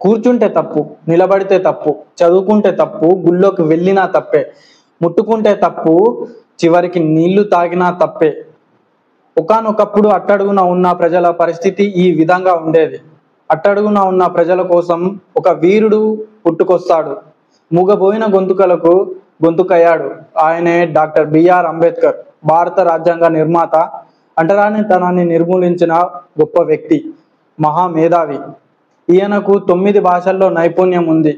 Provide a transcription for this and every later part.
కూర్చుంటే తప్పు, నిలబడితే తప్పు, చదువుకుంటే తప్పు, గుళ్ళోకి వెళ్ళినా తప్పే, ముట్టుకుంటే తప్పు, చివరికి నీళ్లు తాగినా తప్పే. ఒకానొకప్పుడు అట్టడుగున ఉన్న ప్రజల పరిస్థితి ఈ విధంగా ఉండేది. అట్టడుగున ఉన్న ప్రజల కోసం ఒక వీరుడు పుట్టుకొస్తాడు. మూగబోయిన గొంతుకలకు గొంతుకయ్యాడు. ఆయనే డాక్టర్ బిఆర్ అంబేద్కర్. భారత రాజ్యాంగ నిర్మాత, అంటరానితనాన్ని నిర్మూలించిన గొప్ప వ్యక్తి, మహామేధావి. ఈయనకు 9 భాషల్లో నైపుణ్యం ఉంది.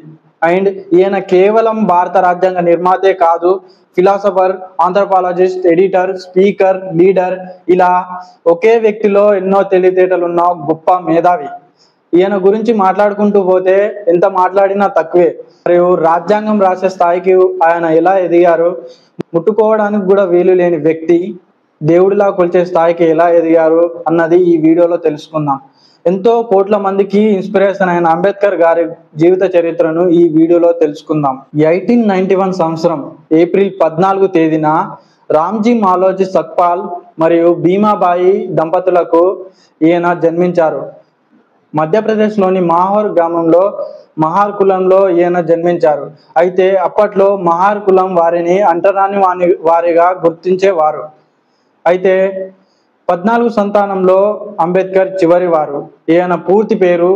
అండ్ ఈయన కేవలం భారత రాజ్యాంగ నిర్మాతే కాదు, philosopher, anthropologist, editor, speaker, leader, ఇలా ఒకే వ్యక్తిలో ఎన్నో తెలివితేటలున్న గొప్ప మేధావి. ఈయన గురించి మాట్లాడుకుంటూ పోతే ఎంత మాట్లాడినా తక్కువే. మరియు రాజ్యాంగం రాసే స్థాయికి ఆయన ఎలా ఎదిగారు, ముట్టుకోవడానికి కూడా వీలు లేని వ్యక్తి దేవుడిలా కొలిచే స్థాయికి ఎలా ఎదిగారు అన్నది ఈ వీడియోలో తెలుసుకుందాం. ఎంతో కోట్ల మందికి ఇన్స్పిరేషన్ అయిన అంబేద్కర్ గారి జీవిత చరిత్రను ఈ వీడియోలో తెలుసుకుందాం. 1891 సంవత్సరం ఏప్రిల్ 14 తేదీన రామ్జీ మాలోజీ సక్పాల్ మరియు భీమాబాయి దంపతులకు ఈయన జన్మించారు. మధ్యప్రదేశ్లోని మాహోర్ గ్రామంలో మహార్ కులంలో ఈయన జన్మించారు. అయితే అప్పట్లో మహార్ కులం వారిని అంటరాని వారిగా గుర్తించేవారు. అయితే 14 సంతానంలో అంబేద్కర్ చివరి వారు. ఈయన పూర్తి పేరు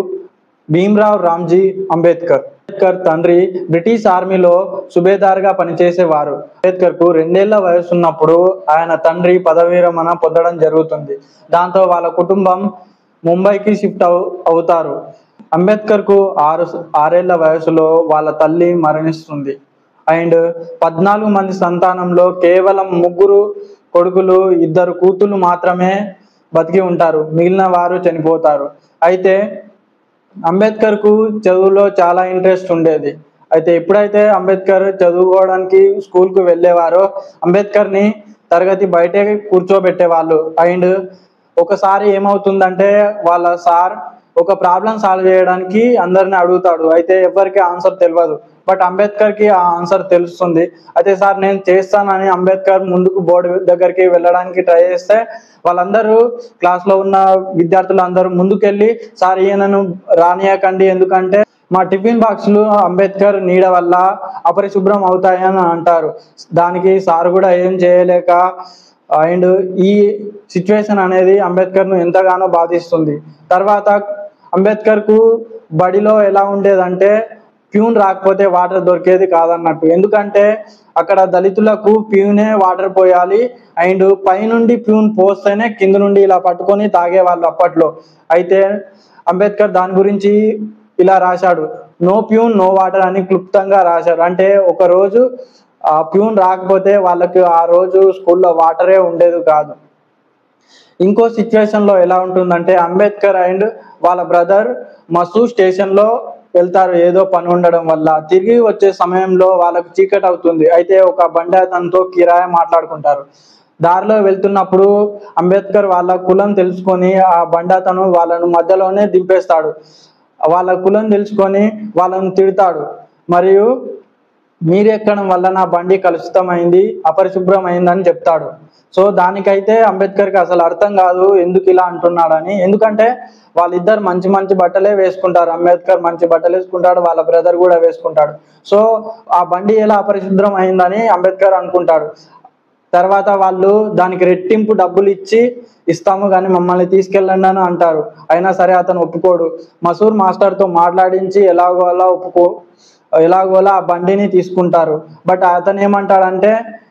భీమ్రావ్ రామ్జీ అంబేద్కర్. అంబేద్కర్ తండ్రి బ్రిటిష్ ఆర్మీలో సుబేదార్గా పనిచేసేవారు. అంబేద్కర్ కు 2 ఏళ్ల వయసున్నప్పుడు ఆయన తండ్రి పదవీ విరమణ పొందడం జరుగుతుంది. దాంతో వాళ్ళ కుటుంబం ముంబైకి షిఫ్ట్ అవుతారు. అంబేద్కర్ కు 6 ఏళ్ల వయసులో వాళ్ళ తల్లి మరణిస్తుంది. అండ్ 14 మంది సంతానంలో కేవలం 3 కొడుకులు, 2 కూతుళ్ళు మాత్రమే బతికి ఉంటారు. మిగిలిన వారు చనిపోతారు. అయితే అంబేద్కర్ కు చదువులో చాలా ఇంట్రెస్ట్ ఉండేది. అయితే ఎప్పుడైతే అంబేద్కర్ చదువుకోవడానికి స్కూల్కు వెళ్ళేవారో అంబేద్కర్ని తరగతి బయటే కూర్చోబెట్టేవాళ్ళు. అండ్ ఒకసారి ఏమవుతుందంటే వాళ్ళ సార్ ఒక ప్రాబ్లం సాల్వ్ చేయడానికి అందరిని అడుగుతాడు. అయితే ఎవరికి ఆన్సర్ తెలియదు. బట్ అంబేద్కర్కి ఆ ఆన్సర్ తెలుస్తుంది. అయితే సార్ నేను చేస్తానని అంబేద్కర్ ముందుకు బోర్డు దగ్గరికి వెళ్ళడానికి ట్రై చేస్తే వాళ్ళందరూ క్లాస్లో ఉన్న విద్యార్థులందరూ ముందుకెళ్ళి సార్ ఈయనను రానియకండి, ఎందుకంటే మా టిఫిన్ బాక్సులు అంబేద్కర్ నీడ వల్ల అపరిశుభ్రం అవుతాయని అంటారు. దానికి సార్ కూడా ఏం చేయలేక అండ్ ఈ సిచ్యువేషన్ అనేది అంబేద్కర్ను ఎంతగానో బాధిస్తుంది. తర్వాత అంబేద్కర్కు బడిలో ఎలా ఉండేదంటే ప్యూన్ రాకపోతే వాటర్ దొరికేది కాదన్నట్టు. ఎందుకంటే అక్కడ దళితులకు ప్యూనే వాటర్ పోయాలి. అండ్ పైనుండి ప్యూన్ పోస్తేనే కింద నుండి ఇలా పట్టుకొని తాగేవాళ్ళు అప్పట్లో. అయితే అంబేద్కర్ దాని గురించి ఇలా రాశాడు, నో ప్యూన్ నో వాటర్ అని క్లుప్తంగా రాశారు. అంటే ఒక రోజు ఆ ప్యూన్ రాకపోతే వాళ్ళకి ఆ రోజు స్కూల్లో వాటరే ఉండేది కాదు. ఇంకో సిచ్యువేషన్లో ఎలా ఉంటుందంటే అంబేద్కర్ అండ్ వాళ్ళ బ్రదర్ మసూ స్టేషన్లో వెళ్తారు ఏదో పని ఉండడం వల్ల. తిరిగి వచ్చే సమయంలో వాళ్ళకు చీకటి అవుతుంది. అయితే ఒక బండి అతనితో కిరాయి మాట్లాడుకుంటారు. దారిలో వెళ్తున్నప్పుడు అంబేద్కర్ వాళ్ళ కులం తెలుసుకొని ఆ బండి అతను వాళ్ళను మధ్యలోనే దింపేస్తాడు. వాళ్ళ కులం తెలుసుకొని వాళ్ళను తిడతాడు. మరియు మీరెక్కడం వల్ల నా బండి కలుషితమైంది, అపరిశుభ్రమైందని చెప్తాడు. సో దానికైతే అంబేద్కర్కి అసలు అర్థం కాదు ఎందుకు ఇలా అంటున్నాడని. ఎందుకంటే వాళ్ళిద్దరు మంచి మంచి బట్టలే వేసుకుంటారు. అంబేద్కర్ మంచి బట్టలు వేసుకుంటాడు, వాళ్ళ బ్రదర్ కూడా వేసుకుంటాడు. సో ఆ బండి ఎలా అపరిశుభ్రం అయిందని అంబేద్కర్ అనుకుంటాడు. తర్వాత వాళ్ళు దానికి రెట్టింపు డబ్బులు ఇస్తాము కానీ మమ్మల్ని తీసుకెళ్ళండి అని అంటారు. అయినా సరే అతను ఒప్పుకోడు. మసూర్ మాస్టర్తో మాట్లాడించి ఎలాగోలా ఆ బండిని తీసుకుంటారు. బట్ అతను ఏమంటాడంటే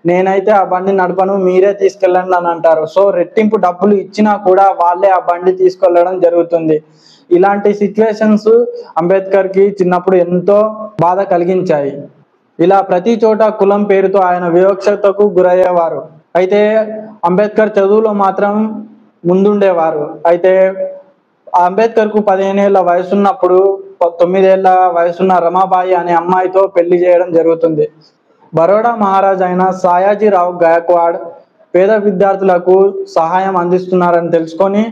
నేనైతే ఆ బండి నడపను, మీరే తీసుకెళ్ళండి అని అంటారు. సో రెట్టింపు డబ్బులు ఇచ్చినా కూడా వాళ్ళే ఆ బండి తీసుకెళ్ళడం జరుగుతుంది. ఇలాంటి సిచ్యువేషన్స్ అంబేద్కర్కి చిన్నప్పుడు ఎంతో బాధ కలిగించాయి. ఇలా ప్రతి చోట కులం పేరుతో ఆయన వివక్షతకు గురయ్యేవారు. అయితే అంబేద్కర్ చదువులో మాత్రం ముందుండేవారు. అయితే అంబేద్కర్కు 15 ఏళ్ల వయసున్నప్పుడు 9 ఏళ్ల వయసున్న రమాబాయి అనే అమ్మాయితో పెళ్లి చేయడం జరుగుతుంది. బరోడా మహారాజ్ అయిన సాయాజీరావు గాయక్వాడ్ పేద విద్యార్థులకు సహాయం అందిస్తున్నారని తెలుసుకొని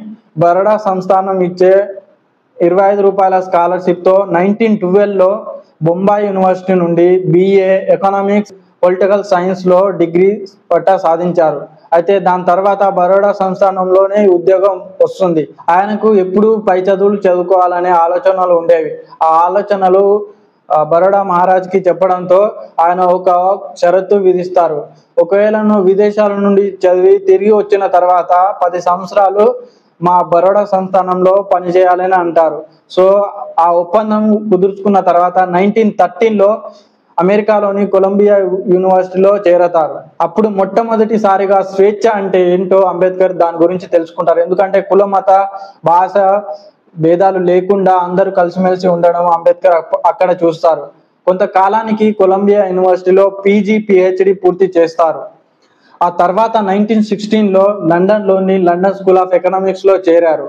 బరోడా సంస్థానం ఇచ్చే 25 రూపాయల స్కాలర్షిప్తో 1912లో బొంబాయి యూనివర్సిటీ నుండి BA ఎకనామిక్స్ పొలిటికల్ సైన్స్లో డిగ్రీ పట్టా సాధించారు. అయితే దాని తర్వాత బరోడా సంస్థానంలోనే ఉద్యోగం వస్తుంది. ఆయనకు ఎప్పుడు పై చదువులు చదువుకోవాలనే ఆలోచనలు ఉండేవి. ఆ ఆలోచనలు బరోడా మహారాజ్కి చెప్పడంతో ఆయన ఒక షరతు విధిస్తారు. ఒకవేళ నువ్వు విదేశాల నుండి చదివి తిరిగి వచ్చిన తర్వాత 10 సంవత్సరాలు మా బరోడా సంస్థానంలో పనిచేయాలని అంటారు. సో ఆ ఒప్పందం కుదుర్చుకున్న తర్వాత 1913లో అమెరికాలోని కొలంబియా యూనివర్సిటీలో చేరతారు. అప్పుడు మొట్టమొదటిసారిగా స్వేచ్ఛ అంటే ఏంటో అంబేద్కర్ దాని గురించి తెలుసుకుంటారు. ఎందుకంటే కుల మత భాష భేదాలు లేకుండా అందరూ కలిసిమెలిసి ఉండడం అంబేద్కర్ అక్కడ చూస్తారు. కొంతకాలానికి కొలంబియా యూనివర్సిటీలో పీజీ పిహెచ్డి పూర్తి చేస్తారు. ఆ తర్వాత 1916లో లండన్లోని లండన్ స్కూల్ ఆఫ్ ఎకనామిక్స్లో చేరారు.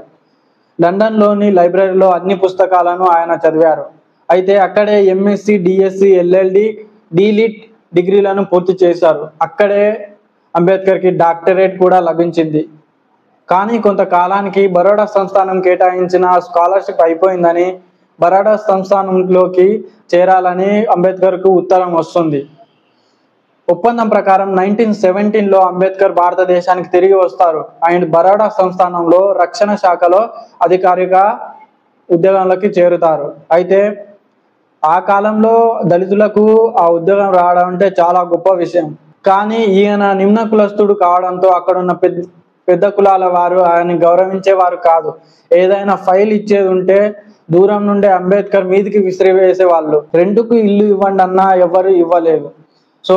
లండన్లోని లైబ్రరీలో అన్ని పుస్తకాలను ఆయన చదివారు. అయితే అక్కడే ఎంఎస్సి డిఎస్సి ఎల్ఎల్డి డిలిట్ డిగ్రీలను పూర్తి చేశారు. అక్కడే అంబేద్కర్కి డాక్టరేట్ కూడా లభించింది. కానీ కొంతకాలానికి బరోడా సంస్థానం కేటాయించిన స్కాలర్షిప్ అయిపోయిందని బరోడా సంస్థానంలోకి చేరాలని అంబేద్కర్కు ఉత్తరం వస్తుంది. ఒప్పందం ప్రకారం 1917లో అంబేద్కర్ భారతదేశానికి తిరిగి వస్తారు. ఆయన బరోడా సంస్థానంలో రక్షణ శాఖలో అధికారిగా ఉద్యోగంలోకి చేరుతారు. అయితే ఆ కాలంలో దళితులకు ఆ ఉద్యోగం రావడం అంటే చాలా గొప్ప విషయం. కానీ ఈయన నిమ్న కులస్తుడు కావడంతో అక్కడున్న పెద్ద కులాల వారు ఆయన్ని గౌరవించేవారు కాదు. ఏదైనా ఫైల్ ఇచ్చేది ఉంటే దూరం నుండే అంబేద్కర్ మీదికి విసిరివేసేవాళ్ళు. రెంట్కు ఇల్లు ఇవ్వండి అన్నా ఎవరు ఇవ్వలేదు. సో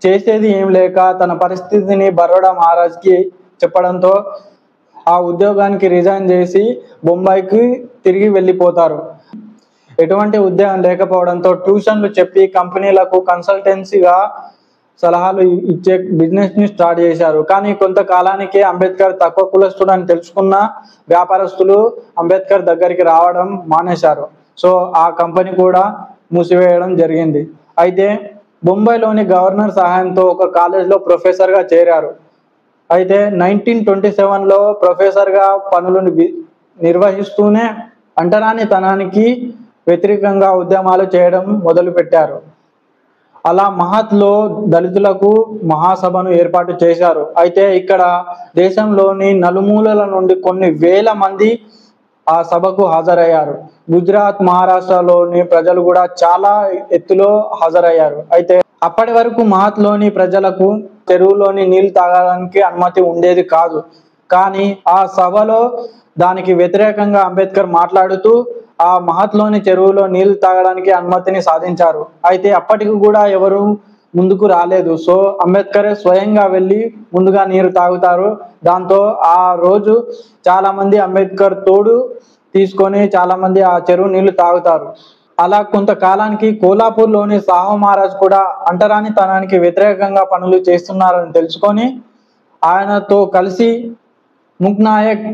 చేసేది ఏం లేక తన పరిస్థితిని బరోడా మహారాజ్కి చెప్పడంతో ఆ ఉద్యోగానికి రిజైన్ చేసి బొంబాయికి తిరిగి వెళ్ళిపోతారు. ఎటువంటి ఉద్యోగం లేకపోవడంతో ట్యూషన్లు చెప్పి కంపెనీలకు కన్సల్టెన్సీగా సలహాలు ఇచ్చే బిజినెస్ని స్టార్ట్ చేశారు. కానీ కొంతకాలానికి అంబేద్కర్ తక్కువ కులస్తుడు అని తెలుసుకున్న వ్యాపారస్తులు అంబేద్కర్ దగ్గరికి రావడం మానేశారు. సో ఆ కంపెనీ కూడా మూసివేయడం జరిగింది. అయితే బొంబాయిలోని గవర్నర్ సహాయంతో ఒక కాలేజ్లో ప్రొఫెసర్గా చేరారు. అయితే 1927లో ప్రొఫెసర్గా పనులను నిర్వహిస్తూనే అంటరానితనానికి వ్యతిరేకంగా ఉద్యమాలు చేయడం మొదలుపెట్టారు. అలా మహత్లో దళితులకు మహాసభను ఏర్పాటు చేశారు. అయితే ఇక్కడ దేశంలోని నలుమూలల నుండి కొన్ని వేల మంది ఆ సభకు హాజరయ్యారు. గుజరాత్, మహారాష్ట్రలోని ప్రజలు కూడా చాలా ఎత్తులో హాజరయ్యారు. అయితే అప్పటి వరకు మహత్లోని ప్రజలకు చెరువులోని నీళ్లు తాగడానికి అనుమతి ఉండేది కాదు. కానీ ఆ సభలో దానికి వ్యతిరేకంగా అంబేద్కర్ మాట్లాడుతూ ఆ మహత్లోని చెరువులో నీళ్లు తాగడానికి అనుమతిని సాధించారు. అయితే అప్పటికి కూడా ఎవరు ముందుకు రాలేదు. సో అంబేద్కర్ స్వయంగా వెళ్ళి ముందుగా నీరు తాగుతారు. దాంతో ఆ రోజు చాలా మంది అంబేద్కర్ తోడు తీసుకొని చాలా మంది ఆ చెరువు నీళ్లు తాగుతారు. అలా కొంతకాలానికి కోల్హాపూర్లోని సాహు మహారాజ్ కూడా అంటరానితనానికి వ్యతిరేకంగా పనులు చేస్తున్నారని తెలుసుకొని ఆయనతో కలిసి ముక్ నాయక్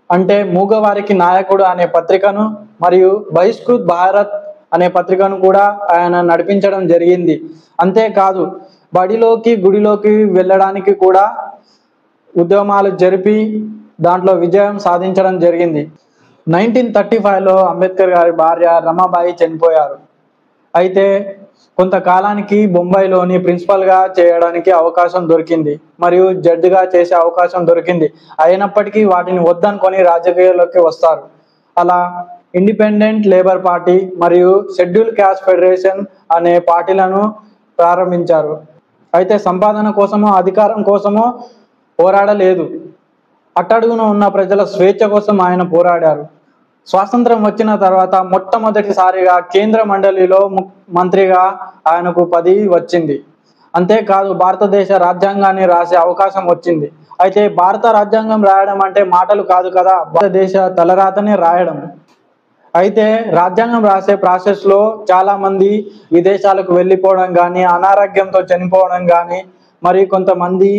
అంటే మూగవారికి నాయకుడు అనే పత్రికను మరియు బహిష్కృత్ భారత్ అనే పత్రికను కూడా ఆయన నడిపించడం జరిగింది. అంతేకాదు బడిలోకి గుడిలోకి వెళ్ళడానికి కూడా ఉద్యమాలు జరిపి దాంట్లో విజయం సాధించడం జరిగింది. 1935లో అంబేద్కర్ గారి భార్య రమాబాయి చనిపోయారు. అయితే కొంతకాలానికి బొంబాయిలోని ప్రిన్సిపల్గా చేయడానికి అవకాశం దొరికింది మరియు జడ్జిగా చేసే అవకాశం దొరికింది. అయినప్పటికీ వాటిని వద్దనుకొని రాజకీయాల్లోకి వస్తారు. అలా ఇండిపెండెంట్ లేబర్ పార్టీ మరియు షెడ్యూల్ క్యాస్ట్ ఫెడరేషన్ అనే పార్టీలను ప్రారంభించారు. అయితే సంపాదన కోసమో అధికారం కోసమో పోరాడలేదు. అట్టడుగున ఉన్న ప్రజల స్వేచ్ఛ కోసం ఆయన పోరాడారు. స్వాతంత్రం వచ్చిన తర్వాత మొట్టమొదటిసారిగా కేంద్ర మండలిలో మంత్రిగా ఆయనకు పదవి వచ్చింది. అంతేకాదు భారతదేశ రాజ్యాంగాన్ని రాసే అవకాశం వచ్చింది. అయితే భారత రాజ్యాంగం రాయడం అంటే మాటలు కాదు కదా, భారతదేశ తలరాతనే రాయడం. అయితే రాజ్యాంగం రాసే ప్రాసెస్లో చాలా మంది విదేశాలకు వెళ్ళిపోవడం కానీ, అనారోగ్యంతో చనిపోవడం కానీ, మరి కొంతమంది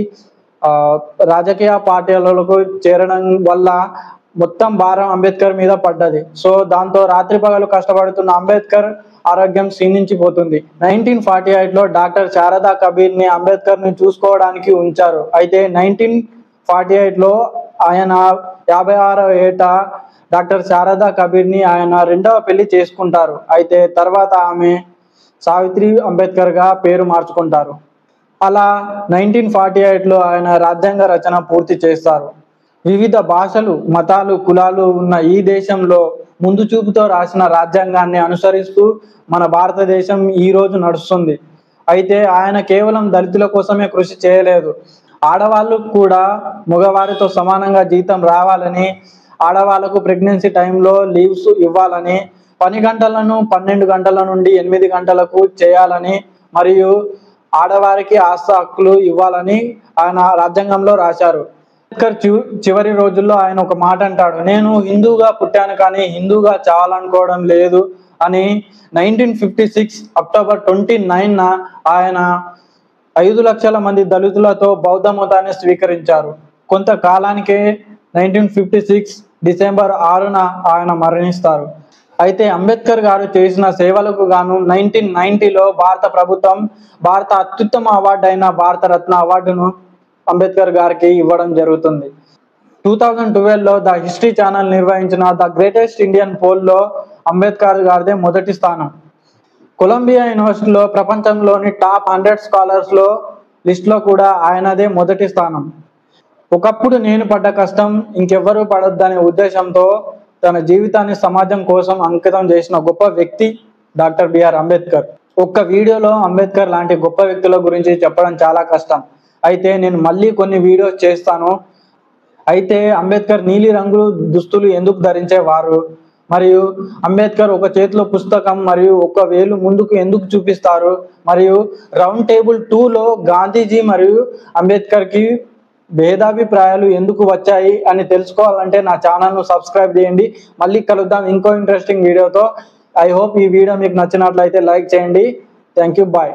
రాజకీయ పార్టీలకు చేరడం వల్ల మొత్తం భారం అంబేద్కర్ మీద పడ్డది. సో దాంతో రాత్రి పగలు కష్టపడుతున్న అంబేద్కర్ ఆరోగ్యం క్షీణించిపోతుంది. 1948లో డాక్టర్ శారదా కబీర్ని అంబేద్కర్ని చూసుకోవడానికి ఉంచారు. అయితే 1948లో ఆయన 56వ ఏట డాక్టర్ శారదా కబీర్ని ఆయన రెండవ పెళ్లి చేసుకుంటారు. అయితే తర్వాత ఆమె సావిత్రి అంబేద్కర్గా పేరు మార్చుకుంటారు. అలా 1948లో ఆయన రాజ్యాంగ రచన పూర్తి చేస్తారు. వివిధ భాషలు, మతాలు, కులాలు ఉన్న ఈ దేశంలో ముందు చూపుతో రాసిన రాజ్యాంగాన్ని అనుసరిస్తూ మన భారతదేశం ఈ రోజు నడుస్తుంది. అయితే ఆయన కేవలం దళితుల కోసమే కృషి చేయలేదు. ఆడవాళ్ళు కూడా మగవారితో సమానంగా జీతం రావాలని, ఆడవాళ్లకు ప్రెగ్నెన్సీ టైంలో లీవ్స్ ఇవ్వాలని, పని గంటలను 12 గంటల నుండి 8 గంటలకు చేయాలని, మరియు ఆడవారికి ఆస్తి హక్కులు ఇవ్వాలని ఆయన రాజ్యాంగంలో రాశారు. అంబేద్కర్ చివరి రోజుల్లో ఆయన ఒక మాట అంటాడు, నేను హిందూగా పుట్టాను కానీ హిందూగా చావాలనుకోవడం లేదు అని. 1956 అక్టోబర్ 29న ఆయన 5 లక్షల మంది దళితులతో బౌద్ధ మతాన్ని స్వీకరించారు. కొంతకాలానికే 1956 డిసెంబర్ 6న ఆయన మరణిస్తారు. అయితే అంబేద్కర్ గారు చేసిన సేవలకు గాను 1990లో భారత ప్రభుత్వం భారత అత్యుత్తమ అవార్డు అయిన భారత రత్న అవార్డును అంబేద్కర్ గారికి ఇవ్వడం జరుగుతుంది. 2012లో ద హిస్టరీ ఛానల్ నిర్వహించిన ద గ్రేటెస్ట్ ఇండియన్ పోల్లో అంబేద్కర్ గారిదే మొదటి స్థానం. కొలంబియా యూనివర్సిటీలో ప్రపంచంలోని టాప్ 100 స్కాలర్స్లో లిస్టులో కూడా ఆయనదే మొదటి స్థానం. ఒకప్పుడు నేను పడ్డ కష్టం ఇంకెవ్వరూ పడొద్దనే ఉద్దేశంతో తన జీవితాన్ని సమాజం కోసం అంకితం చేసిన గొప్ప వ్యక్తి డాక్టర్ బిఆర్ అంబేద్కర్. ఒక్క వీడియోలో అంబేద్కర్ లాంటి గొప్ప వ్యక్తుల గురించి చెప్పడం చాలా కష్టం. అయితే నేను మళ్ళీ కొన్ని వీడియోస్ చేస్తాను. అయితే అంబేద్కర్ నీలి రంగు దుస్తులు ఎందుకు ధరించేవారు, మరియు అంబేద్కర్ ఒక చేతిలో పుస్తకం మరియు ఒక వేలు ముందుకు ఎందుకు చూపిస్తారు, మరియు రౌండ్ టేబుల్ 2లో గాంధీజీ మరియు అంబేద్కర్కి భేదాభిప్రాయాలు ఎందుకు వచ్చాయి అని తెలుసుకోవాలంటే నా ఛానల్ను సబ్స్క్రైబ్ చేయండి. మళ్ళీ కలుద్దాం ఇంకో ఇంట్రెస్టింగ్ వీడియోతో. ఐ హోప్ ఈ వీడియో మీకు నచ్చినట్లయితే లైక్ చేయండి. Thank you, bye.